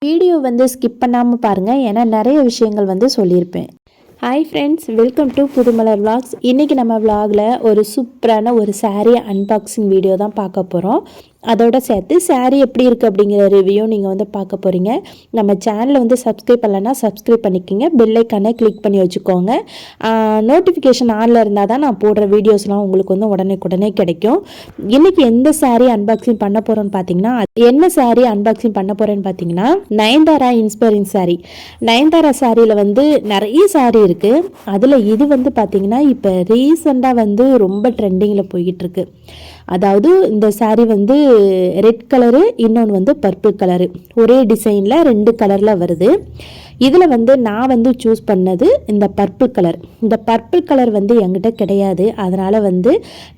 Video வந்து skip பண்ணாமல் பாருங்கள், ஏன்னா நிறைய விஷயங்கள் வந்து சொல்லியிருப்பேன். Hi friends, welcome to Pudhumalar vlogs. இன்றைக்கி நம்ம விளாகில் ஒரு சூப்பரான ஒரு சாரீ அன்பாக்சிங் வீடியோ தான் பார்க்க போகிறோம். அதோட சேர்த்து சாரீ எப்படி இருக்குது அப்படிங்கிற ரிவ்யூ நீங்கள் வந்து பார்க்க போகிறீங்க. நம்ம சேனலை வந்து சப்ஸ்கிரைப் பண்ணலைன்னா சப்ஸ்கிரைப் பண்ணிக்கோங்க, பெல் ஐக்கானை கிளிக் பண்ணி வச்சுக்கோங்க. நோட்டிஃபிகேஷன் ஆனில் இருந்தால் தான் நான் போடுற வீடியோஸ்லாம் உங்களுக்கு வந்து உடனே கிடைக்கும். இன்றைக்கி எந்த சாரீ அன்பாக்சிங் பண்ண போகிறோன்னு பார்த்தீங்கன்னா, என்ன சாரீ அன்பாக்சிங் பண்ண போகிறேன்னு பார்த்தீங்கன்னா, நயன்தாரா இன்ஸ்பைரிங் சாரீ. நயன்தாரா சாரியில் வந்து நிறைய சாரீ இருக்குது. அதில் இது வந்து பார்த்திங்கன்னா இப்போ ரீசெண்டாக வந்து ரொம்ப ட்ரெண்டிங்கில் போய்கிட்டுருக்கு. அதாவது இந்த சாரீ வந்து ரெட் கலரு, இன்னொன்று வந்து பர்பிள் கலரு, ஒரே டிசைனில் 2 கலரில் வருது. இதில் வந்து நான் வந்து சூஸ் பண்ணது இந்த பர்பிள் கலர். இந்த பர்பிள் கலர் வந்து என்கிட்ட கிடையாது, அதனால் வந்து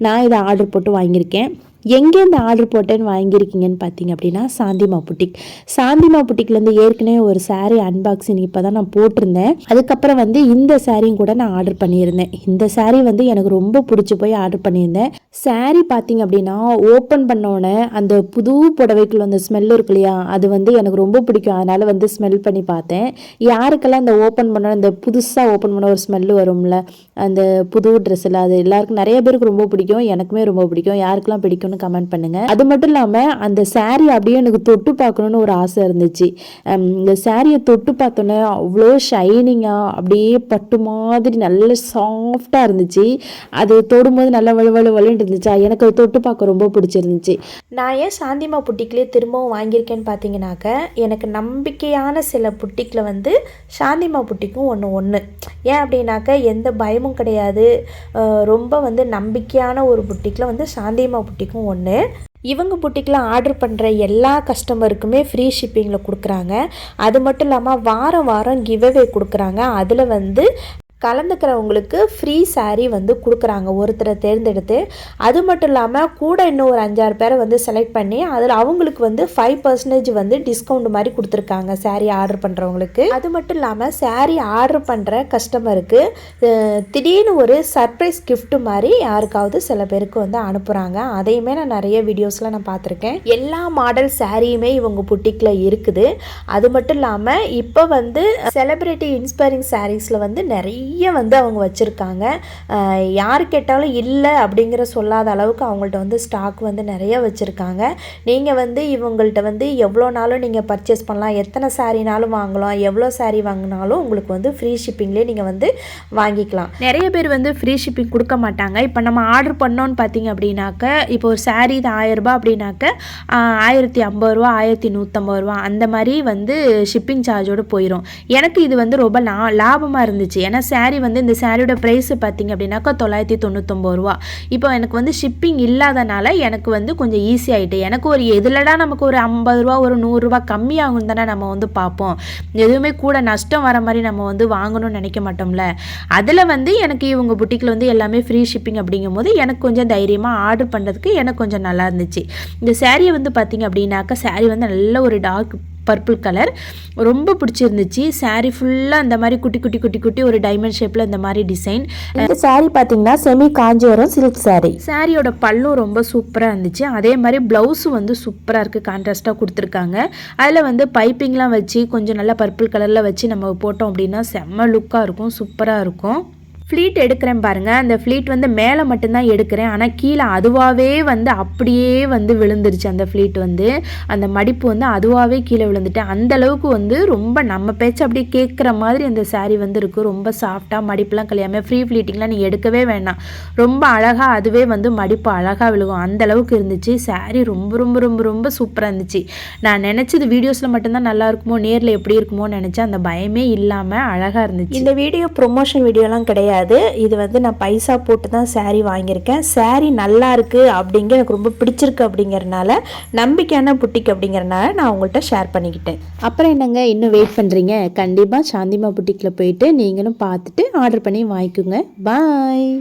நான் இதை ஆர்டர் போட்டு வாங்கியிருக்கேன். எங்கேருந்து ஆர்டர் போட்டேன்னு வாங்கியிருக்கீங்கன்னு பார்த்தீங்க அப்படின்னா, சாந்திமா புட்டிக். சாந்திமா புட்டிக்லேருந்து ஏற்கனவே ஒரு சாரீ அன்பாக்சிங் இப்போ தான் நான் போட்டிருந்தேன். அதுக்கப்புறம் வந்து இந்த சாரியும் கூட நான் ஆர்டர் பண்ணியிருந்தேன். இந்த சாரீ வந்து எனக்கு ரொம்ப பிடிச்சி போய் ஆர்டர் பண்ணியிருந்தேன். சாரீ பார்த்தீங்க அப்படின்னா ஓப்பன் பண்ணோன்னே அந்த புது புடவைக்குள்ள அந்த ஸ்மெல் இருக்கு இல்லையா, அது வந்து எனக்கு ரொம்ப பிடிக்கும். அதனால் வந்து ஸ்மெல் பண்ணி பார்த்தேன். யாருக்கெல்லாம் இந்த ஓப்பன் பண்ண இந்த புதுசாக ஓப்பன் பண்ண ஒரு ஸ்மெல்லு வரும்ல, அந்த புது ட்ரெஸ்ஸில், அது எல்லாருக்கும் நிறைய பேருக்கு ரொம்ப பிடிக்கும். எனக்குமே ரொம்ப பிடிக்கும். யாருக்கெல்லாம் பிடிக்கும் கமெண்ட் பண்ணுங்க. அது மட்டும் இல்லாம அந்த சாரீ அப்படியே எனக்கு தொட்டு பார்க்கணும்னு ஒரு ஆசை இருந்துச்சு. இந்த சாரியை தொட்டு பார்த்தோன்னே அவ்வளோ ஷைனிங்கா, அப்படியே பட்டு மாதிரி நல்ல சாஃப்டா இருந்துச்சு. அது தொடும்போது நல்லா வலுவலுன்னு இருந்துச்சா, எனக்கு அது தொட்டு பார்க்க ரொம்ப பிடிச்சிருந்துச்சு. நான் ஏன் சாந்திமா புட்டிக்லேயே திரும்பவும் வாங்கியிருக்கேன்னு பார்த்தீங்கன்னாக்க, எனக்கு நம்பிக்கையான சில புட்டிக்கில் வந்து சாந்திமா புட்டிக்கும் ஒன்று. ஏன் அப்படின்னாக்க எந்த பயமும் கிடையாது, ரொம்ப வந்து நம்பிக்கையான ஒரு புட்டிக்கில் வந்து சாந்திமா புட்டிக்கும் ஒன்று. இவங்க புட்டிக்கில் ஆர்டர் பண்ணுற எல்லா கஸ்டமருக்குமே ஃப்ரீ ஷிப்பிங்கில் கொடுக்குறாங்க. அது மட்டும் இல்லாமல் வாரம் கிவ்அவே கொடுக்குறாங்க. அதில் வந்து கலந்துக்கிறவங்களுக்கு ஃப்ரீ சாரீ வந்து கொடுக்குறாங்க, ஒருத்தரை தேர்ந்தெடுத்து. அது மட்டும் இல்லாமல் கூட இன்னும் ஒரு 5-6 பேரை வந்து செலக்ட் பண்ணி அதில் அவங்களுக்கு வந்து 5% வந்து டிஸ்கவுண்ட் மாதிரி கொடுத்துருக்காங்க சாரீ ஆர்டர் பண்ணுறவங்களுக்கு. அது மட்டும் இல்லாமல் சாரீ ஆர்டர் பண்ணுற கஸ்டமருக்கு திடீர்னு ஒரு சர்ப்ரைஸ் கிஃப்ட் மாதிரி யாருக்காவது சில பேருக்கு வந்து அனுப்புகிறாங்க. அதையுமே நான் நிறைய வீடியோஸில் நான் பார்த்துருக்கேன். எல்லா மாடல் சாரியுமே இவங்க புட்டிக்கில் இருக்குது. அது மட்டும் இல்லாமல் இப்போ வந்து செலிப்ரிட்டி இன்ஸ்பைரிங் சாரீஸில் வந்து நிறைய வந்து அவங்க வச்சுருக்காங்க. யார் கேட்டாலும் இல்லை அப்படிங்கிற சொல்லாத அளவுக்கு அவங்கள்ட்ட வந்து ஸ்டாக் வந்து நிறைய வச்சுருக்காங்க. நீங்கள் வந்து இவங்கள்ட்ட வந்து எவ்வளோ நாளும் நீங்கள் பர்ச்சேஸ் பண்ணலாம், எத்தனை சாரினாலும் வாங்கலாம், எவ்வளோ சாரீ வாங்கினாலும் உங்களுக்கு வந்து ஃப்ரீ ஷிப்பிங்லேயே நீங்கள் வந்து வாங்கிக்கலாம். நிறைய பேர் வந்து ஃப்ரீ ஷிப்பிங் கொடுக்க மாட்டாங்க. இப்போ நம்ம ஆர்டர் பண்ணோன்னு பார்த்தீங்க அப்படின்னாக்க, இப்போ ஒரு சாரீ இது 1000 ரூபாய் அப்படின்னாக்க 1050 ரூபா, 1150 ரூபா அந்த மாதிரி வந்து ஷிப்பிங் சார்ஜோடு போயிடும். எனக்கு இது வந்து ரொம்ப லாபமாக இருந்துச்சு. ஏன்னா சாரீ வந்து இந்த சாரியோட ப்ரைஸ் பார்த்தீங்க அப்படின்னாக்கா 999 ரூபா. இப்போ எனக்கு வந்து ஷிப்பிங் இல்லாதனால எனக்கு வந்து கொஞ்சம் ஈஸி ஆகிட்டு. எனக்கு ஒரு எதுலடா நமக்கு ஒரு 50 ரூபா ஒரு 100 ரூபா கம்மியாகும் தானே நம்ம வந்து பார்ப்போம். எதுவுமே கூட நஷ்டம் வர மாதிரி நம்ம வந்து வாங்கணும்னு நினைக்க மாட்டோம்ல. அதில் வந்து எனக்கு இவங்க புட்டிக்கில் வந்து எல்லாமே ஃப்ரீ ஷிப்பிங் அப்படிங்கும் போது எனக்கு கொஞ்சம் தைரியமாக ஆர்டர் பண்ணுறதுக்கு எனக்கு கொஞ்சம் நல்லா இருந்துச்சு. இந்த சாரியை வந்து பார்த்தீங்க அப்படின்னாக்கா, சாரீ வந்து நல்ல ஒரு டார்க் பர்பிள் கலர், ரொம்ப பிடிச்சிருந்துச்சு. சாரீ ஃபுல்லாக இந்த மாதிரி குட்டி ஒரு டைமண்ட் ஷேப்பில் இந்த மாதிரி டிசைன். இந்த சாரீ பார்த்தீங்கன்னா செமி காஞ்சிபுரம் சில்க் சாரீ. சாரியோட பல்லும் ரொம்ப சூப்பராக இருந்துச்சு. அதே மாதிரி ப்ளவுஸும் வந்து சூப்பராக இருக்குது, கான்ட்ராஸ்ட்டாக கொடுத்துருக்காங்க. அதில் வந்து பைப்பிங்லாம் வச்சு கொஞ்சம் நல்லா பர்பிள் கலரில் வச்சு நம்ம போட்டோம் அப்படின்னா செம்ம லுக்காக இருக்கும், சூப்பராக இருக்கும். ஃப்ளீட் எடுக்கிறேன் பாருங்கள். அந்த ஃப்ளீட் வந்து மேலே மட்டும்தான் எடுக்கிறேன், ஆனால் கீழே அதுவாகவே வந்து அப்படியே வந்து விழுந்துருச்சு. அந்த ஃப்ளீட் வந்து அந்த மடிப்பு வந்து அதுவாகவே கீழே விழுந்துட்டு, அந்தளவுக்கு வந்து ரொம்ப நம்ம பேச்சு அப்படியே கேட்குற மாதிரி அந்த சாரீ வந்து இருக்குது. ரொம்ப சாஃப்டாக, மடிப்புலாம் கல்யாமல், ஃப்ரீ ஃப்ளீட்டிங்லாம் நீங்கள் எடுக்கவே வேண்டாம். ரொம்ப அழகாக அதுவே வந்து மடிப்பு அழகாக விழுகும், அந்தளவுக்கு இருந்துச்சு. சாரீ ரொம்ப ரொம்ப ரொம்ப ரொம்ப சூப்பராக இருந்துச்சு. நான் நினச்சது வீடியோஸில் மட்டும்தான் நல்லா இருக்குமோ, நேரில் எப்படி இருக்குமோன்னு நினச்சேன். அந்த பயமே இல்லாமல் அழகாக இருந்துச்சு. இந்த வீடியோ ப்ரொமோஷன் வீடியோலாம் கிடையாது. இது வந்து நான் பைசா போட்டு தான் சாரீ வாங்கியிருக்கேன். சாரீ நல்லா இருக்குது அப்படிங்கிற எனக்கு ரொம்ப பிடிச்சிருக்கு அப்படிங்கிறனால, நம்பிக்கையான புட்டிக் அப்படிங்கிறனால நான் உங்கள்கிட்ட ஷேர் பண்ணிக்கிட்டேன். அப்புறம் என்னங்க இன்னும் வெயிட் பண்ணுறீங்க? கண்டிப்பாக சாந்திமா புட்டிக்கில் போயிட்டு நீங்களும் பார்த்துட்டு ஆர்டர் பண்ணி வாங்கிக்கோங்க. பாய்.